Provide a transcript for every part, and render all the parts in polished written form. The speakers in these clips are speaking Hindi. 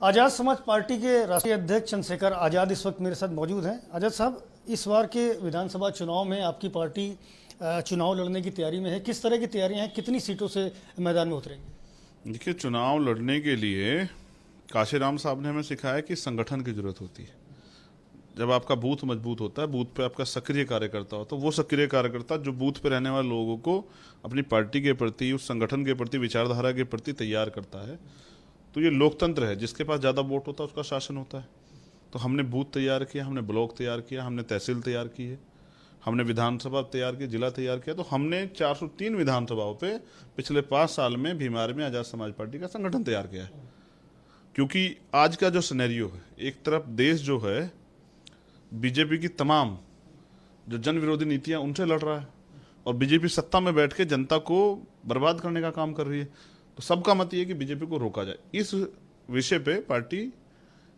आज़ाद समाज पार्टी के राष्ट्रीय अध्यक्ष चंद्रशेखर आज़ाद इस वक्त मेरे साथ मौजूद हैं। आज़ाद साहब, इस बार के विधानसभा चुनाव में आपकी पार्टी चुनाव लड़ने की तैयारी में है। किस तरह की तैयारियां हैं, कितनी सीटों से मैदान में उतरेंगे? देखिए, चुनाव लड़ने के लिए काशीराम साहब ने हमें सिखाया कि संगठन की जरूरत होती है। जब आपका बूथ मजबूत होता है, बूथ पे आपका सक्रिय कार्यकर्ता होता है, वो सक्रिय कार्यकर्ता जो बूथ पे रहने वाले लोगों को अपनी पार्टी के प्रति, उस संगठन के प्रति, विचारधारा के प्रति तैयार करता है। तो ये लोकतंत्र है, जिसके पास ज़्यादा वोट होता है उसका शासन होता है। तो हमने बूथ तैयार किया, हमने ब्लॉक तैयार किया, हमने तहसील तैयार की है, हमने विधानसभा तैयार की, जिला तैयार किया। तो हमने 403 विधानसभाओं पे पिछले 5 साल में भीमार में आज़ाद समाज पार्टी का संगठन तैयार किया है। क्योंकि आज का जो सिनेरियो है, एक तरफ देश जो है बीजेपी की तमाम जो जन विरोधी नीतियां उनसे लड़ रहा है, और बीजेपी सत्ता में बैठ के जनता को बर्बाद करने का काम कर रही है। तो सबका मत ये है कि बीजेपी को रोका जाए। इस विषय पे पार्टी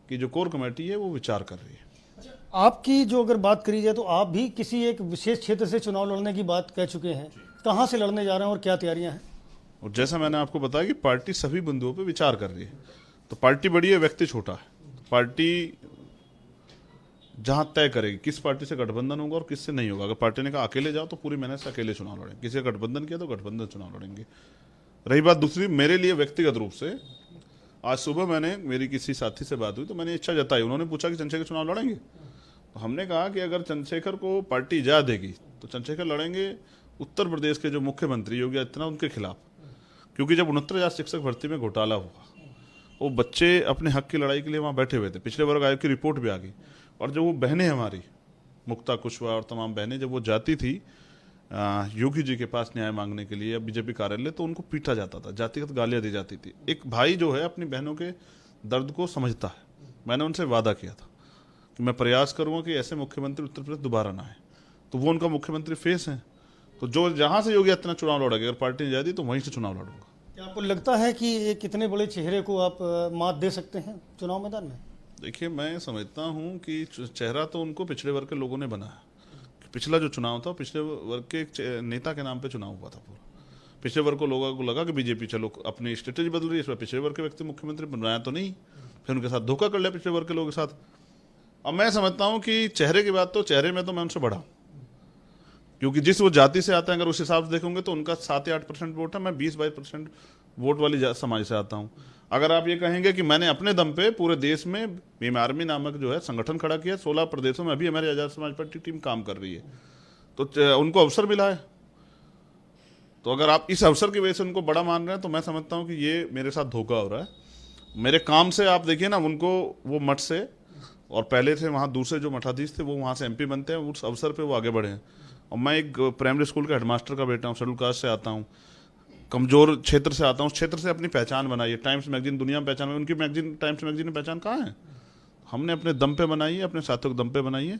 की जो कोर कमेटी है वो विचार कर रही है। आपकी जो अगर बात करी जाए तो आप भी किसी एक विशेष क्षेत्र से चुनाव लड़ने की बात कह चुके हैं। कहाँ से लड़ने जा रहे हैं और क्या तैयारियां हैं? और जैसा मैंने आपको बताया कि पार्टी सभी बिंदुओं पे विचार कर रही है। तो पार्टी बड़ी है, व्यक्ति छोटा है। पार्टी जहां तय करेगी किस पार्टी से गठबंधन होगा और किससे नहीं होगा। अगर पार्टी ने कहा अकेले जाओ तो पूरी मेहनत से अकेले चुनाव लड़ेंगे, किसी का गठबंधन किया तो गठबंधन चुनाव लड़ेंगे। रही बात दूसरी, मेरे लिए व्यक्तिगत रूप से आज सुबह मैंने मेरी किसी साथी से बात हुई तो मैंने इच्छा जताई। उन्होंने पूछा कि चंद्रशेखर चुनाव लड़ेंगे, तो हमने कहा कि अगर चंद्रशेखर को पार्टी इजाजत देगी तो चंद्रशेखर लड़ेंगे उत्तर प्रदेश के जो मुख्यमंत्री योगी आदित्यनाथ उनके खिलाफ। क्योंकि जब 69,000 शिक्षक भर्ती में घोटाला हुआ, वो बच्चे अपने हक की लड़ाई के लिए वहाँ बैठे हुए थे। पिछले वर्ग आयोग की रिपोर्ट भी आ गई। और जो वो बहनें हमारी मुक्ता कुशवाहा और तमाम बहनें जब वो जाती थी योगी जी के पास न्याय मांगने के लिए या बीजेपी कार्यालय, तो उनको पीटा जाता था, जातिगत गालियां दी जाती थी। एक भाई जो है अपनी बहनों के दर्द को समझता है। मैंने उनसे वादा किया था कि मैं प्रयास करूंगा कि ऐसे मुख्यमंत्री उत्तर प्रदेश दोबारा ना आए। तो वो उनका मुख्यमंत्री फेस है। तो जो जहां से योगी आदित्यनाथ चुनाव लड़ेगा, अगर पार्टी ने जाती तो वहीं से चुनाव लड़ूंगा। क्या आपको लगता है कि एक इतने बड़े चेहरे को आप मात दे सकते हैं चुनाव मैदान में? देखिए, मैं समझता हूं कि चेहरा तो उनको पिछड़े वर्ग के लोगों ने बनाया। पिछला जो चुनाव था पिछले वर्ग के एक नेता के नाम पे चुनाव हुआ था पूरा। पिछले वर्ग को लोगों को लगा कि बीजेपी चलो अपनी स्ट्रेटेजी बदल रही है, इस बार पिछले वर्ग के व्यक्ति मुख्यमंत्री बनाया तो नहीं, फिर उनके साथ धोखा कर लिया पिछले वर्ग के लोगों के साथ। अब मैं समझता हूं कि चेहरे की बात, तो चेहरे में तो मैं उनसे बढ़ा, क्योंकि जिस वो जाति से आते हैं अगर उस हिसाब से देखोगे तो उनका 7 या 8% वोट है। मैं 20-22% वोट वाली समाज से आता हूँ। अगर आप ये कहेंगे कि मैंने अपने दम पे पूरे देश में भीम आर्मी नामक जो है संगठन खड़ा किया, 16 प्रदेशों में अभी हमारी आज़ाद समाज पार्टी टीम काम कर रही है, तो उनको अवसर मिला है। तो अगर आप इस अवसर की वजह से उनको बड़ा मान रहे हैं तो मैं समझता हूँ कि ये मेरे साथ धोखा हो रहा है। मेरे काम से आप देखिए ना, उनको वो मठ से, और पहले थे वहाँ दूसरे जो मठाधीश थे वो वहाँ से MP बनते हैं, उस अवसर पर वो आगे बढ़े हैं। और मैं एक प्राइमरी स्कूल के हेडमास्टर का बेटा हूँ, शेड्यूल कास्ट से आता हूँ, कमजोर क्षेत्र से आता हूँ। उस क्षेत्र से अपनी पहचान बनाई है। टाइम्स मैगजीन दुनिया में पहचान, उनकी मैगजीन टाइम्स मैगजीन में पहचान कहाँ है? हमने अपने दम पे बनाई है, अपने साथियों के दम पे बनाई है।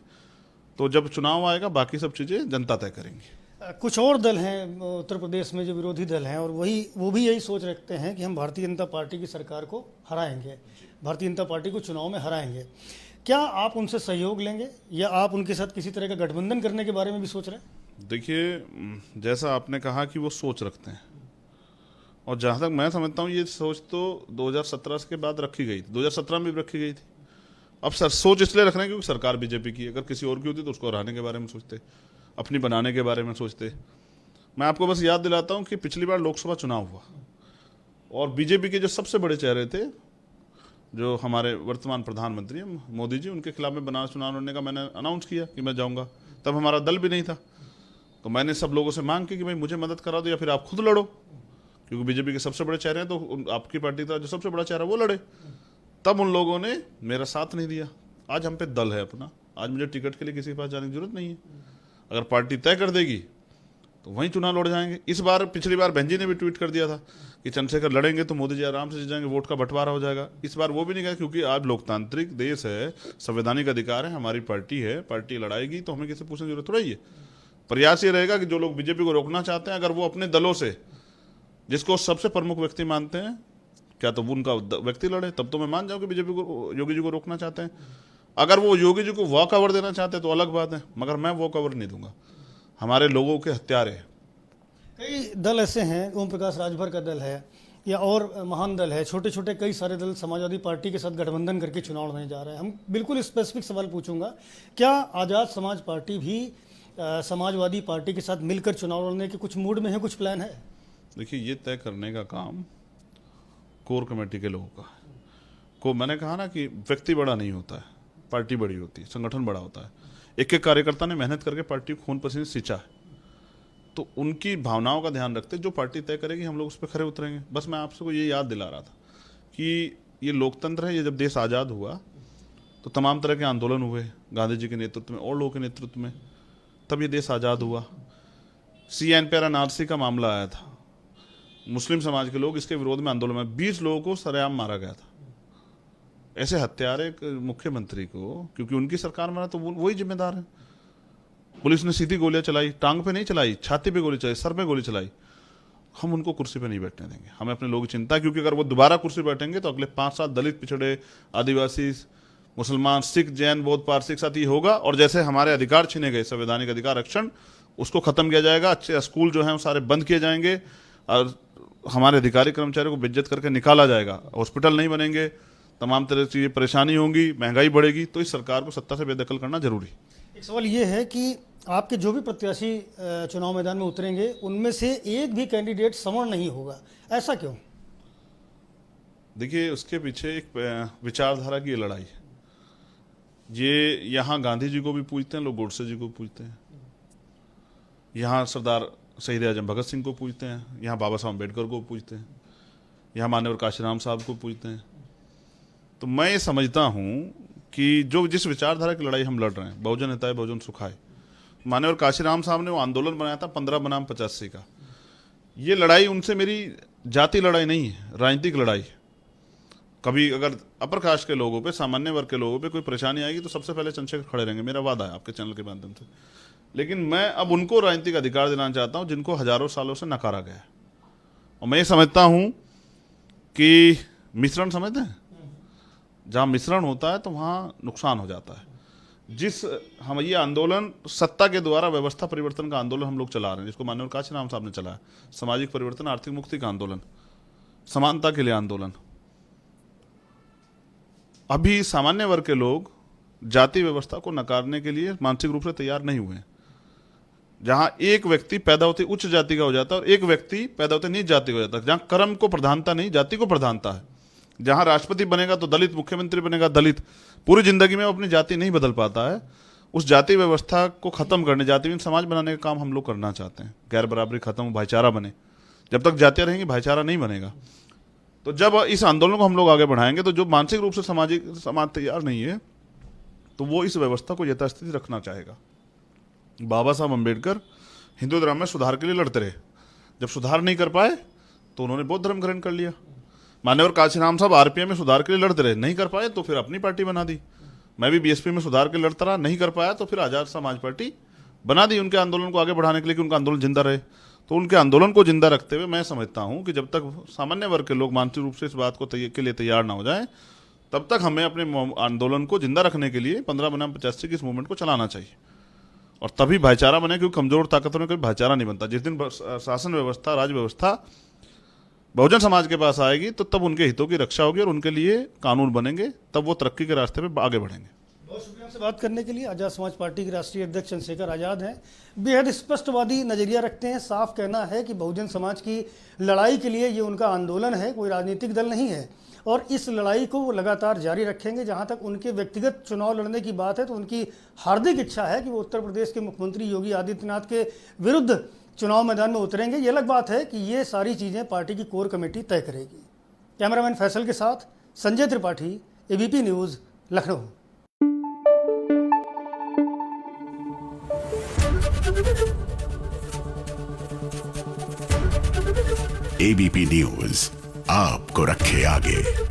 तो जब चुनाव आएगा बाकी सब चीज़ें जनता तय करेंगी। कुछ और दल हैं उत्तर प्रदेश में जो विरोधी दल हैं, और वो भी यही सोच रखते हैं कि हम भारतीय जनता पार्टी की सरकार को हराएंगे, भारतीय जनता पार्टी को चुनाव में हराएंगे। क्या आप उनसे सहयोग लेंगे या आप उनके साथ किसी तरह का गठबंधन करने के बारे में भी सोच रहे हैं? देखिए, जैसा आपने कहा कि वो सोच रखते हैं, और जहाँ तक मैं समझता हूँ ये सोच तो 2017 के बाद रखी गई थी, 2017 में भी रखी गई थी। अब सर सोच इसलिए रख रहे हैं क्योंकि सरकार बीजेपी की, अगर किसी और की होती तो उसको हराने के बारे में सोचते, अपनी बनाने के बारे में सोचते। मैं आपको बस याद दिलाता हूँ कि पिछली बार लोकसभा चुनाव हुआ और बीजेपी के जो सबसे बड़े चेहरे थे, जो हमारे वर्तमान प्रधानमंत्री मोदी जी, उनके खिलाफ में बनारस चुनाव लड़ने का मैंने अनाउंस किया कि मैं जाऊँगा। तब हमारा दल भी नहीं था, तो मैंने सब लोगों से मांग की कि भाई मुझे मदद करा दो या फिर आप खुद लड़ो, क्योंकि बीजेपी के सबसे बड़े चेहरे हैं, तो आपकी पार्टी का जो सबसे बड़ा चेहरा वो लड़े। तब उन लोगों ने मेरा साथ नहीं दिया। आज हम पे दल है अपना, आज मुझे टिकट के लिए किसी के पास जाने की जरूरत नहीं है। अगर पार्टी तय कर देगी तो वहीं चुनाव लड़ जाएंगे। इस बार, पिछली बार बहन जी ने भी ट्वीट कर दिया था कि चंद्रशेखर लड़ेंगे तो मोदी जी आराम से जीत जाएंगे, वोट का बंटवारा हो जाएगा। इस बार वो भी नहीं कहा, क्योंकि आज लोकतांत्रिक देश है, संवैधानिक अधिकार है, हमारी पार्टी है, पार्टी लड़ाएगी तो हमें किसी पूछने की जरूरत थोड़ा ही है। प्रयास ये रहेगा कि जो लोग बीजेपी को रोकना चाहते हैं, अगर वो अपने दलों से जिसको सबसे प्रमुख व्यक्ति मानते हैं, क्या तो वो उनका व्यक्ति लड़े, तब तो मैं मान जाऊँ कि बीजेपी को, योगी जी को रोकना चाहते हैं। अगर वो योगी जी को वॉक ओवर देना चाहते हैं तो अलग बात है, मगर मैं वॉक ओवर नहीं दूंगा। हमारे लोगों के हत्यारे हैं। कई दल ऐसे हैं, ओम प्रकाश राजभर का दल है, या और महान दल है, छोटे छोटे कई सारे दल समाजवादी पार्टी के साथ गठबंधन करके चुनाव लड़ने जा रहे हैं। हम बिल्कुल स्पेसिफिक सवाल पूछूंगा, क्या आज़ाद समाज पार्टी भी समाजवादी पार्टी के साथ मिलकर चुनाव लड़ने के कुछ मूड में है, कुछ प्लान है? देखिए, ये तय करने का काम कोर कमेटी के लोगों का है। को मैंने कहा ना कि व्यक्ति बड़ा नहीं होता है, पार्टी बड़ी होती है, संगठन बड़ा होता है। एक एक कार्यकर्ता ने मेहनत करके पार्टी को खून पसीने सींचा है, तो उनकी भावनाओं का ध्यान रखते जो पार्टी तय करेगी हम लोग उस पर खरे उतरेंगे। बस मैं आपसे को ये याद दिला रहा था कि ये लोकतंत्र है। ये जब देश आज़ाद हुआ तो तमाम तरह के आंदोलन हुए गांधी जी के नेतृत्व में और लोगों के नेतृत्व में, तब ये देश आज़ाद हुआ। CNPR का मामला आया था, मुस्लिम समाज के लोग इसके विरोध में आंदोलन में 20 लोगों को सरेआम मारा गया था। ऐसे हत्यारे मुख्यमंत्री को, क्योंकि उनकी सरकार में तो वही जिम्मेदार है। पुलिस ने सीधी गोलियां चलाई, टांग पे नहीं चलाई, छाती पे गोली चलाई, सर पे गोली चलाई। हम उनको कुर्सी पे नहीं बैठने देंगे। हमें अपने लोगों की चिंता है, क्योंकि अगर वो दोबारा कुर्सी बैठेंगे तो अगले 5 साल दलित, पिछड़े, आदिवासी, मुसलमान, सिख, जैन, बौद्ध, पारसी के साथ ये होगा। और जैसे हमारे अधिकार छीने गए, संवैधानिक अधिकार रक्षण, उसको खत्म किया जाएगा। अच्छे स्कूल जो हैं वो सारे बंद किए जाएंगे और हमारे अधिकारी कर्मचारियों को बेइज्जत करके निकाला जाएगा। हॉस्पिटल नहीं बनेंगे, तमाम तरह की परेशानी होंगी, महंगाई बढ़ेगी। तो इस सरकार को सत्ता से बेदखल करना जरूरी। एक सवाल ये है कि आपके जो भी प्रत्याशी चुनाव मैदान में उतरेंगे उनमें से एक भी कैंडिडेट सवर्ण नहीं होगा, ऐसा क्यों? देखिए, उसके पीछे एक विचारधारा की लड़ाई है। ये यहाँ गांधी जी को भी पूजते हैं लोग, गोडसे जी को पूजते हैं, यहाँ सरदार शहीद आजम भगत सिंह को पूजते हैं, यहाँ बाबा साहब अम्बेडकर को पूजते हैं, यहाँ मान्यवर काशीराम साहब को पूजते हैं। तो मैं ये समझता हूँ कि जो जिस विचारधारा की लड़ाई हम लड़ रहे हैं, बहुजन हिताय बहुजन सुखाय, मान्यवर काशीराम साहब ने वो आंदोलन बनाया था 15 बनाम 85 का। ये लड़ाई उनसे मेरी जाति लड़ाई नहीं है, राजनीतिक लड़ाई है। कभी अगर अपर कास्ट के लोगों पे, सामान्य वर्ग के लोगों पे कोई परेशानी आएगी तो सबसे पहले चंद्रशेखर खड़े रहेंगे, मेरा वादा है आपके चैनल के माध्यम से। लेकिन मैं अब उनको राजनीतिक अधिकार दिलाना चाहता हूं जिनको हजारों सालों से नकारा गया है। और मैं ये समझता हूं कि मिश्रण, समझते हैं, जहां मिश्रण होता है तो वहां नुकसान हो जाता है। हम ये आंदोलन सत्ता के द्वारा व्यवस्था परिवर्तन का आंदोलन हम लोग चला रहे हैं, जिसको माननीय काशीराम साहब ने चलाया, सामाजिक परिवर्तन, आर्थिक मुक्ति का आंदोलन, समानता के लिए आंदोलन। अभी सामान्य वर्ग के लोग जाति व्यवस्था को नकारने के लिए मानसिक रूप से तैयार नहीं हुए हैं। जहां एक व्यक्ति पैदा होते उच्च जाति का हो जाता है और एक व्यक्ति पैदा होते नीच जाति का हो जाता है, जहां कर्म को प्रधानता नहीं, जाति को प्रधानता है। जहां राष्ट्रपति बनेगा तो दलित, मुख्यमंत्री बनेगा दलित, पूरी जिंदगी में वो अपनी जाति नहीं बदल पाता है। उस जाति व्यवस्था को खत्म करने, जातिहीन समाज बनाने का काम हम लोग करना चाहते हैं। गैर बराबरी खत्म हो, भाईचारा बने। जब तक जातियां रहेंगी भाईचारा नहीं बनेगा। तो जब इस आंदोलन को हम लोग आगे बढ़ाएंगे तो जो मानसिक रूप से समाज तैयार नहीं है तो वो इस व्यवस्था को यथास्थिति रखना चाहेगा। बाबा साहब अम्बेडकर हिंदू धर्म में सुधार के लिए लड़ते रहे, जब सुधार नहीं कर पाए तो उन्होंने बौद्ध धर्म ग्रहण कर लिया। मान्यवर काशीराम साहब RPM में सुधार के लिए लड़ते रहे, नहीं कर पाए तो फिर अपनी पार्टी बना दी। मैं भी BSP में सुधार के लिए लड़ता रहा, नहीं कर पाया तो फिर आजाद समाज पार्टी बना दी उनके आंदोलन को आगे बढ़ाने के लिए कि उनका आंदोलन जिंदा रहे। तो उनके आंदोलन को जिंदा रखते हुए मैं समझता हूं कि जब तक सामान्य वर्ग के लोग मानसिक रूप से इस बात को के लिए तैयार ना हो जाए, तब तक हमें अपने आंदोलन को जिंदा रखने के लिए 15 बनाम 85 की इस मूवमेंट को चलाना चाहिए। और तभी भाईचारा बने, क्योंकि कमजोर ताकतों में कभी भाईचारा नहीं बनता। जिस दिन शासन व्यवस्था, राज व्यवस्था बहुजन समाज के पास आएगी तो तब उनके हितों की रक्षा होगी और उनके लिए कानून बनेंगे, तब वो तरक्की के रास्ते पे आगे बढ़ेंगे। बहुत शुक्रिया आपसे बात करने के लिए। आज़ाद समाज पार्टी के राष्ट्रीय अध्यक्ष चंद्रशेखर आज़ाद हैं, बेहद स्पष्टवादी नजरिया रखते हैं। साफ कहना है कि बहुजन समाज की लड़ाई के लिए ये उनका आंदोलन है, कोई राजनीतिक दल नहीं है। और इस लड़ाई को वो लगातार जारी रखेंगे। जहां तक उनके व्यक्तिगत चुनाव लड़ने की बात है तो उनकी हार्दिक इच्छा है कि वो उत्तर प्रदेश के मुख्यमंत्री योगी आदित्यनाथ के विरुद्ध चुनाव मैदान में उतरेंगे। ये अलग बात है कि ये सारी चीज़ें पार्टी की कोर कमेटी तय करेगी। कैमरामैन फैसल के साथ Sanjay Tripathi, ABP news, Lucknow. ABP news आपको रखे आगे।